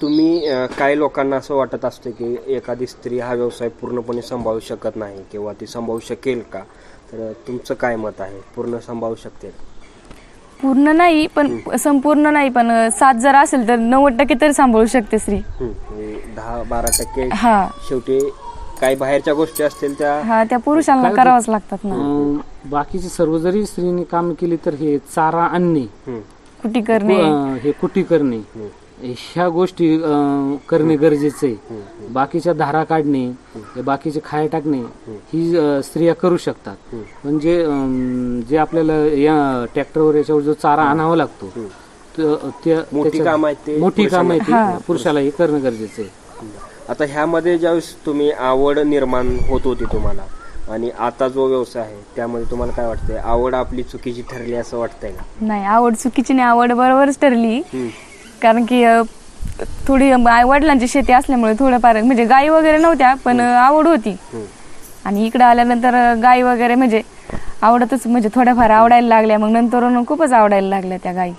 तुम्ही काही लोकांना असं वाटत असतं की एखादी स्त्री हा व्यवसाय पूर्णपणे सांभाळू शकत नाही किंवा ती सांभाळू शकेल का? तर तुमचं काय मत आहे? पूर्ण सांभाळू शकते? पूर्ण नाही पण संपूर्ण नाही पण 7 जर असेल तर 90% तरी सांभाळू शकते स्त्री. 10-12% हा शेवटी काही बाहेरच्या गोष्टी असतील त्या पुरुषांना करावाच लागतात ना. बाकीची सर्व जरी स्त्रीने काम केली तर हे चारा आणणे, कुटी करणे, हे कुटी करणे, ह्या गोष्टी करणे गरजेचे आहे. बाकीच्या धारा काढणे, हे बाकीचे खाया टाकणे ही स्त्रिया करू शकतात. म्हणजे जे आपल्याला या ट्रॅक्टरवर याच्यावर जो चारा आणावा लागतो मोठी काम आहे ते मोठी काम आहे ती पुरुषाला हे करणं गरजेचं आहे. आता ह्यामध्ये ज्यावेळेस तुम्ही आवड निर्माण होत होती तुम्हाला आणि आता जो व्यवसाय आहे त्यामध्ये तुम्हाला काय वाटतंय? आवड आपली चुकीची ठरली असं वाटतंय का? नाही आवड चुकीची नाही, आवड बरोबरच ठरली. कारण की थोडी आई वडिलांची शेती असल्यामुळे थोडंफार म्हणजे गाई वगैरे नव्हत्या पण आवड होती. आणि इकडे आल्यानंतर गाई वगैरे म्हणजे आवडतच म्हणजे थोड्याफार आवडायला लागल्या. मग नंतर खूपच आवडायला लागल्या त्या गाई.